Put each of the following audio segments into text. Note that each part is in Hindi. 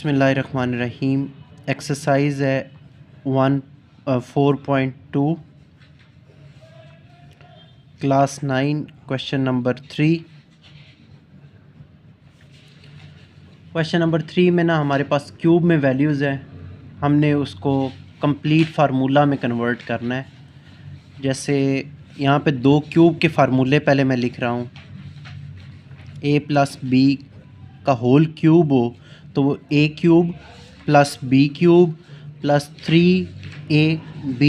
बिस्मिल्लाहिर्रहमानिर्रहीम। एक्सरसाइज है 4.2 class 9 question number 3। Question number 3 में ना हमारे पास क्यूब में वैल्यूज़ है, हमने उसको कंप्लीट फार्मूला में कन्वर्ट करना है। जैसे यहाँ पे दो क्यूब के फार्मूले पहले मैं लिख रहा हूँ। a प्लस बी का होल क्यूब हो तो वो a cube plus B cube plus 3ab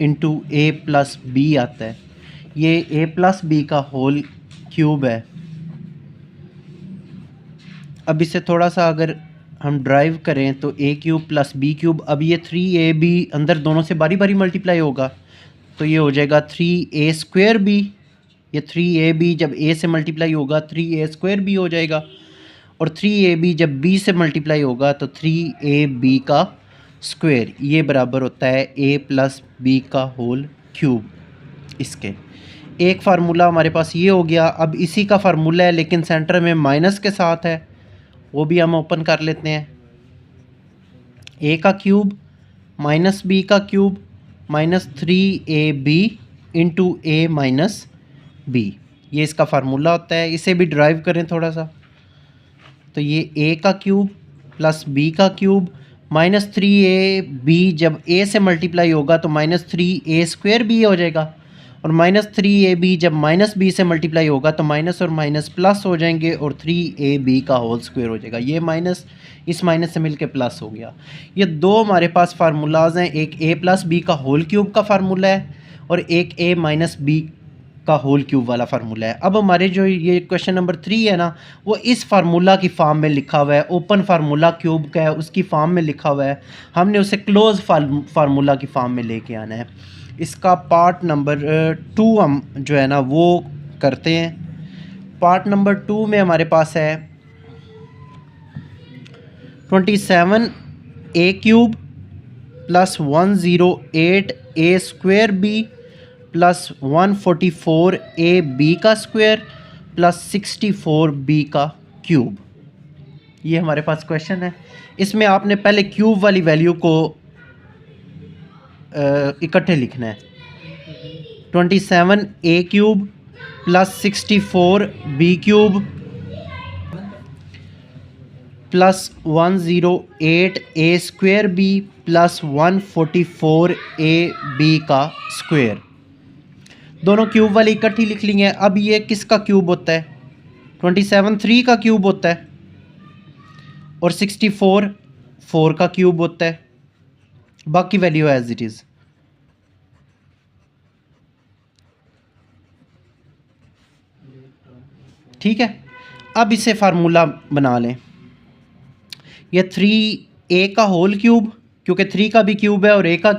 into a plus B आता है। ये a प्लस बी का होल क्यूब है। अब इसे थोड़ा सा अगर हम ड्राइव करें तो a cube plus B cube, अब ये 3ab अंदर दोनों से बारी बारी मल्टीप्लाई होगा तो ये हो जाएगा 3a स्क्वायर बी। ये 3ab जब a से मल्टीप्लाई होगा 3a स्क्वायर बी हो जाएगा, और 3ab जब b से मल्टीप्लाई होगा तो 3ab का स्क्वायर, ये बराबर होता है a प्लस बी का होल क्यूब। इसके एक फार्मूला हमारे पास ये हो गया। अब इसी का फार्मूला है लेकिन सेंटर में माइनस के साथ है, वो भी हम ओपन कर लेते हैं। a का क्यूब माइनस b का cube minus 3ab into a minus b, ये इसका फार्मूला होता है। इसे भी ड्राइव करें थोड़ा सा तो ये a का क्यूब प्लस b का क्यूब माइनस 3ab जब a से मल्टीप्लाई होगा तो माइनस 3a स्क्वायर b हो जाएगा, और माइनस 3ab जब माइनस b से मल्टीप्लाई होगा तो माइनस और माइनस प्लस हो जाएंगे और 3ab का होल स्क्वायर हो जाएगा। ये माइनस इस माइनस से मिलके प्लस हो गया। ये दो हमारे पास फार्मूलाज हैं, एक a प्लस बी का होल क्यूब का फार्मूला है और एक a माइनस बी का होल क्यूब वाला फार्मूला है। अब हमारे जो ये क्वेश्चन नंबर 3 है ना, वो इस फार्मूला की फॉर्म में लिखा हुआ है। ओपन फार्मूला क्यूब का है, उसकी फॉर्म में लिखा हुआ है। हमने उसे क्लोज फार्मूला की फॉर्म में लेके आना है। इसका पार्ट नंबर 2 हम जो है ना वो करते हैं। पार्ट नंबर 2 में हमारे पास है 27a cube plus 108a square B plus 144ab का स्क्वायर प्लस 64b का क्यूब। ये हमारे पास क्वेश्चन है। इसमें आपने पहले क्यूब वाली वैल्यू को इकट्ठे लिखना है। 27a cube plus 64b cube plus 108a square B plus 144ab का स्क्वायर, दोनों क्यूब वाली इकट्ठी लिख ली है। अब ये किसका क्यूब होता है? 27 3 का क्यूब होता है और 64 4 का क्यूब होता है। बाकी वैल्यू एज इट इज़। ठीक है, अब इसे फार्मूला बना लें। ये 3a का होल क्यूब, क्योंकि 3 का भी क्यूब है और a का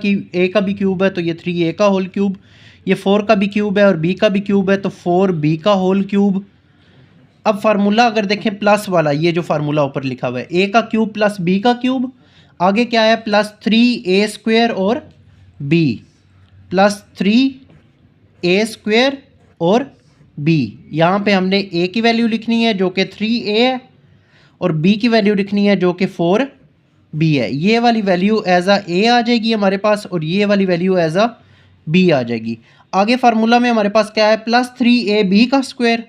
भी क्यूब है तो ये 3a का होल क्यूब। ये 4 का भी क्यूब है और b का भी क्यूब है तो 4b का होल क्यूब। अब फार्मूला अगर देखें प्लस वाला, ये जो फार्मूला ऊपर लिखा हुआ है a का क्यूब प्लस b का क्यूब, आगे क्या है प्लस 3a स्क्वायर और b प्लस 3a स्क्वायर और b। यहाँ पे हमने a की वैल्यू लिखनी है जो कि 3a है और b की वैल्यू लिखनी है जो कि 4b है। ये वाली वैल्यू एज आ a आ जाएगी हमारे पास और ये वाली वैल्यू एज आ b आ जाएगी। आगे फार्मूला में हमारे पास क्या है प्लस 3ab का स्क्वायर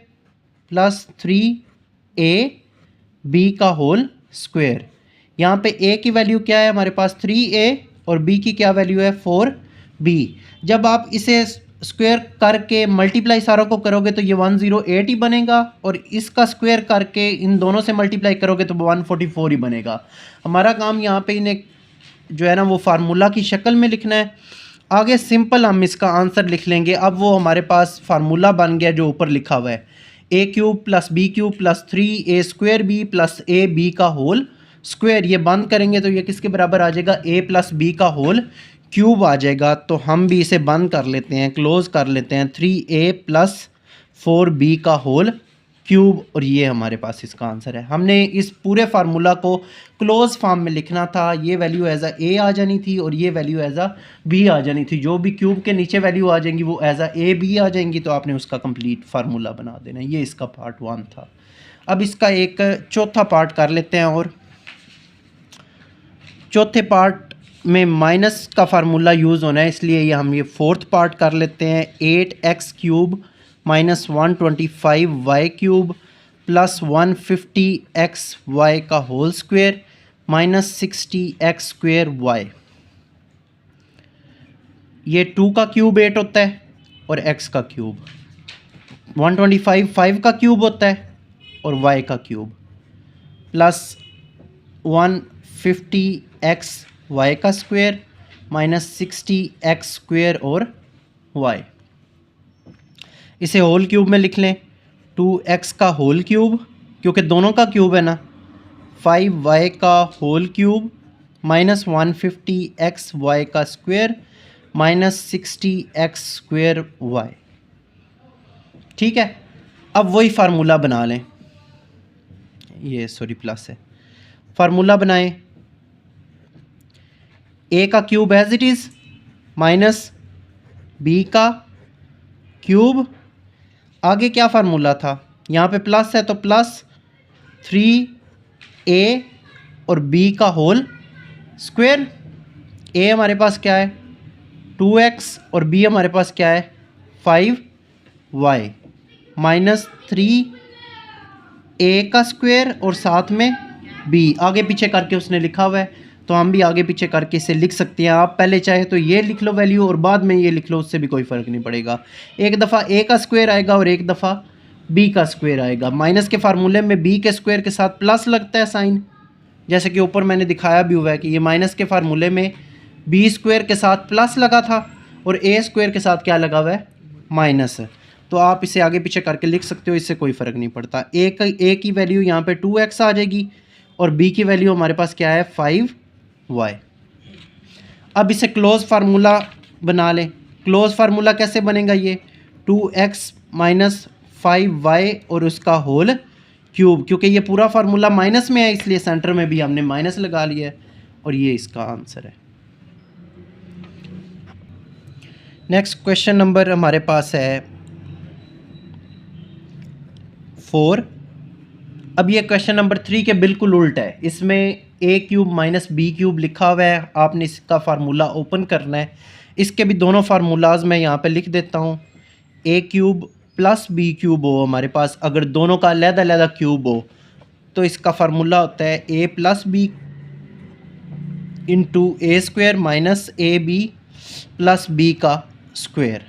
प्लस 3ab का होल स्क्वायर। यहाँ पे a की वैल्यू क्या है हमारे पास 3a और b की क्या वैल्यू है 4b। जब आप इसे स्क्वायर करके मल्टीप्लाई सारों को करोगे तो ये 108 ही बनेगा और इसका स्क्वायर करके इन दोनों से मल्टीप्लाई करोगे तो 144 ही बनेगा। हमारा काम यहाँ पे इन्हें जो है ना वो फार्मूला की शक्ल में लिखना है। आगे सिंपल हम इसका आंसर लिख लेंगे। अब वो हमारे पास फार्मूला बन गया जो ऊपर लिखा हुआ है a cube plus b cube plus 3a square b plus ab का होल स्क्वायर। ये बंद करेंगे तो ये किसके बराबर आ जाएगा a प्लस b का होल क्यूब आ जाएगा। तो हम भी इसे बंद कर लेते हैं, क्लोज कर लेते हैं। 3a प्लस 4b का होल क्यूब, और ये हमारे पास इसका आंसर है। हमने इस पूरे फार्मूला को क्लोज फॉर्म में लिखना था। ये वैल्यू एज a आ जानी थी और ये वैल्यू एज b आ जानी थी। जो भी क्यूब के नीचे वैल्यू आ जाएंगी वो एज a b आ जाएंगी, तो आपने उसका कंप्लीट फार्मूला बना देना। ये इसका पार्ट 1 था। अब इसका एक चौथा पार्ट कर लेते हैं। और चौथे पार्ट में माइनस का फार्मूला यूज़ होना है, इसलिए ये हम फोर्थ पार्ट कर लेते हैं। 8x³ minus 125y³ plus 150xy का होल स्क्वायर माइनस 60x²y। ये 2 का क्यूब 8 होता है और x का क्यूब 125 5 का क्यूब होता है और y का क्यूब प्लस 150xy का स्क्वायर माइनस 60x² और y। इसे होल क्यूब में लिख लें। 2x का होल क्यूब, क्योंकि दोनों का क्यूब है ना, 5y का होल क्यूब माइनस 150xy का स्क्वायर माइनस 60x²y। ठीक है, अब वही फार्मूला बना लें। ये सॉरी प्लस है, फार्मूला बनाएं। a का cube as it is minus b का क्यूब। आगे क्या फार्मूला था, यहाँ पे प्लस है तो प्लस 3a और b का होल स्क्वायर। a हमारे पास क्या है 2x और b हमारे पास क्या है 5y माइनस 3a का स्क्वायर और साथ में b। आगे पीछे करके उसने लिखा हुआ है तो हम भी आगे पीछे करके इसे लिख सकते हैं। आप पहले चाहे तो ये लिख लो वैल्यू और बाद में ये लिख लो, उससे भी कोई फ़र्क नहीं पड़ेगा। एक दफ़ा a का स्क्वायर आएगा और एक दफ़ा b का स्क्वायर आएगा। माइनस के फार्मूले में b के स्क्वायर के साथ प्लस लगता है साइन, जैसे कि ऊपर मैंने दिखाया भी हुआ है कि ये माइनस के फार्मूले में b स्क्वायर के साथ प्लस लगा था और a स्क्वायर के साथ क्या लगा हुआ है माइनस है। तो आप इसे आगे पीछे करके लिख सकते हो, इससे कोई फ़र्क नहीं पड़ता। a की वैल्यू यहाँ पे 2x आ जाएगी और b की वैल्यू हमारे पास क्या है 5y। अब इसे क्लोज फार्मूला बना लें। क्लोज फार्मूला कैसे बनेगा, ये 2x माइनस 5y और उसका होल क्यूब, क्योंकि ये पूरा फार्मूला माइनस में है इसलिए सेंटर में भी हमने माइनस लगा लिया है और ये इसका आंसर है। नेक्स्ट क्वेश्चन नंबर हमारे पास है 4। अब ये क्वेश्चन नंबर 3 के बिल्कुल उल्ट है। इसमें a³ माइनस b³ लिखा हुआ है, आपने इसका फार्मूला ओपन करना है। इसके भी दोनों फार्मूलाज मैं यहाँ पे लिख देता हूँ। a³ प्लस b³ हो हमारे पास, अगर दोनों का अलग-अलग क्यूब हो तो इसका फार्मूला होता है a plus b into a square minus ab plus b का स्क्वायर।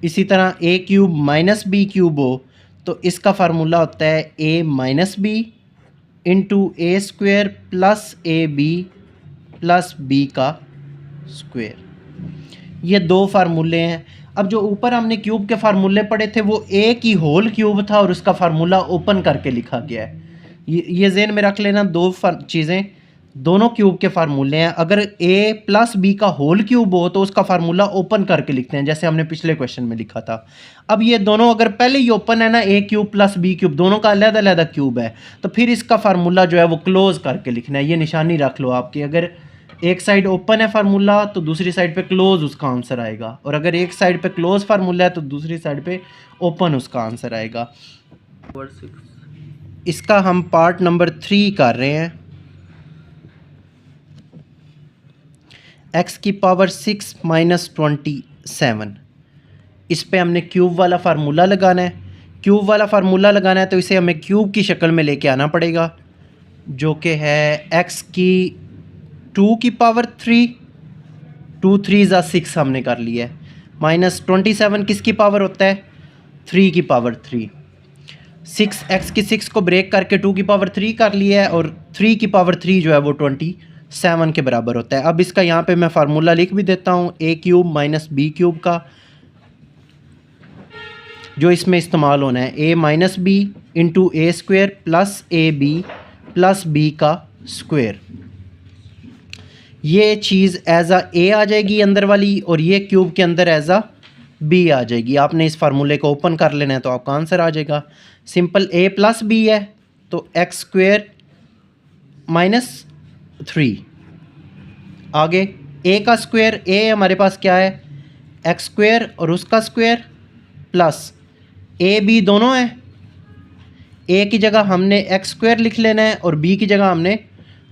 इसी तरह a³ माइनस b³ हो तो इसका फार्मूला होता है a minus b into a square plus ab plus b का स्क्वायर। ये दो फार्मूले हैं। अब जो ऊपर हमने क्यूब के फार्मूले पढ़े थे वो a की होल क्यूब था और उसका फार्मूला ओपन करके लिखा गया है। ये ज़हन में रख लेना, दो चीज़ें, दोनों क्यूब के फार्मूले हैं। अगर a प्लस b का होल क्यूब हो तो उसका फार्मूला ओपन करके लिखते हैं, जैसे हमने पिछले क्वेश्चन में लिखा था। अब ये दोनों अगर पहले ही ओपन है ना, a³ प्लस b³ दोनों का अलग-अलग क्यूब है, तो फिर इसका फार्मूला जो है वो क्लोज करके लिखना है। ये निशानी रख लो आपकी, अगर एक साइड ओपन है फार्मूला तो दूसरी साइड पे क्लोज उसका आंसर आएगा, और अगर एक साइड पे क्लोज फार्मूला है तो दूसरी साइड पे ओपन उसका आंसर आएगा। इसका हम पार्ट नंबर 3 कर रहे हैं। x की पावर 6 माइनस 27, इस पे हमने क्यूब वाला फार्मूला लगाना है। क्यूब वाला फार्मूला लगाना है तो इसे हमें क्यूब की शक्ल में लेके आना पड़ेगा, जो कि है x की 2 की पावर 3, 2 3 6 हमने कर लिया है, माइनस 27 किसकी पावर होता है 3 की पावर 3। 6x की 6 को ब्रेक करके 2 की पावर 3 कर लिया है और 3 की पावर 3 जो है वो 27 के बराबर होता है। अब इसका यहाँ पे मैं फार्मूला लिख भी देता हूँ, a³ माइनस b³ का, जो इसमें इस्तेमाल होना है a minus b into a square plus ab plus b का स्क्वायर। ये चीज़ एज a आ जाएगी अंदर वाली और ये क्यूब के अंदर एज b आ जाएगी। आपने इस फार्मूले को ओपन कर लेना है तो आपका आंसर आ जाएगा। सिंपल a प्लस b है तो x स्क्वायर माइनस 3। आगे a का स्क्वायर, a हमारे पास क्या है x स्क्वायर और उसका स्क्वायर प्लस a b दोनों है। a की जगह हमने x स्क्वायर लिख लेना है और b की जगह हमने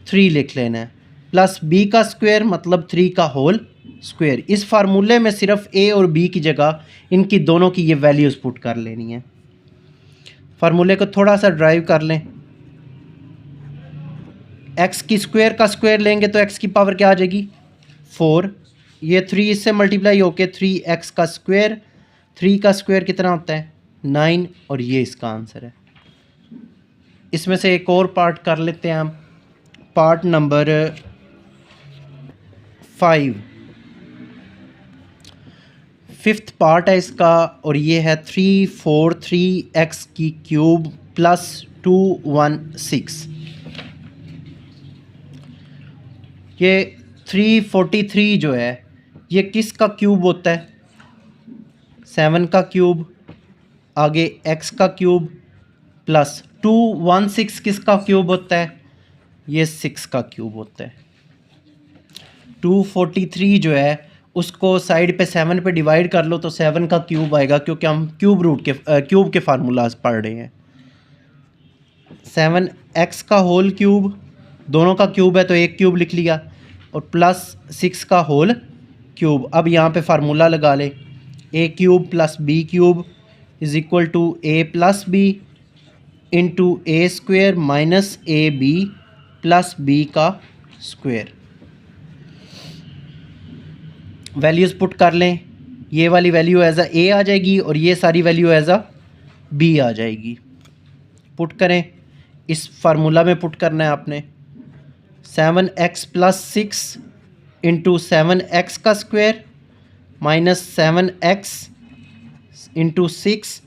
3 लिख लेना है। प्लस बी का स्क्वायर मतलब 3 का होल स्क्वायर। इस फार्मूले में सिर्फ ए और बी की जगह इनकी दोनों की ये वैल्यूज़ पुट कर लेनी है। फार्मूले को थोड़ा सा ड्राइव कर लें। एक्स की स्क्वायर का स्क्वायर लेंगे तो एक्स की पावर क्या आ जाएगी 4। ये 3 इससे मल्टीप्लाई होके 3x का स्क्वायर, 3 का स्क्वायर कितना होता है 9, और ये इसका आंसर है। इसमें से एक और पार्ट कर लेते हैं हम, पार्ट नंबर 5, 5th पार्ट है इसका, और ये है 343x की क्यूब प्लस 216। ये 343 जो है ये किसका क्यूब होता है 7 का क्यूब, आगे x का क्यूब, प्लस 216 किसका क्यूब होता है ये 6 का क्यूब होता है। 243 जो है उसको साइड पे 7 पे डिवाइड कर लो तो 7 का क्यूब आएगा, क्योंकि हम क्यूब के फार्मूलाज पढ़ रहे हैं। 7x का होल क्यूब, दोनों का क्यूब है तो एक क्यूब लिख लिया, और प्लस 6 का होल क्यूब। अब यहाँ पे फार्मूला लगा लें, A cube plus B cube is equal to A plus B into A square minus A B plus B का स्क्वायर। वैल्यूज़ पुट कर लें, ये वाली वैल्यू एज अ ए आ जाएगी और ये सारी वैल्यू एज अ बी आ जाएगी। पुट करें, इस फार्मूला में पुट करना है आपने 7x प्लस 6 इंटू 7x का square minus 7x into 6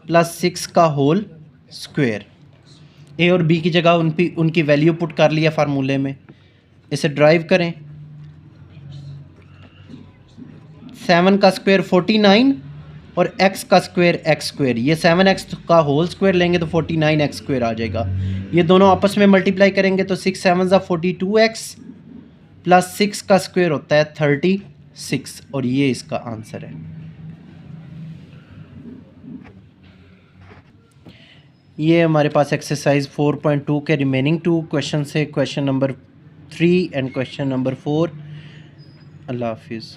plus 6 का होल स्क्वायर। ए और बी की जगह उनकी वैल्यू पुट कर लिया फार्मूले में। इसे ड्राइव करें, 7 का स्क्वायर 49 और x का स्क्वायर x स्क्वायर, ये 7x का होल स्क्वायर लेंगे तो 49x स्क्वायर आ जाएगा। ये दोनों आपस में मल्टीप्लाई करेंगे तो 6 7 42x प्लस 6 का स्क्वायर होता है 36, और ये इसका आंसर है। ये हमारे पास एक्सरसाइज 4.2 के रिमेनिंग 2 क्वेश्चन से, question number 3 and question number 4। अल्लाह हाफिज़।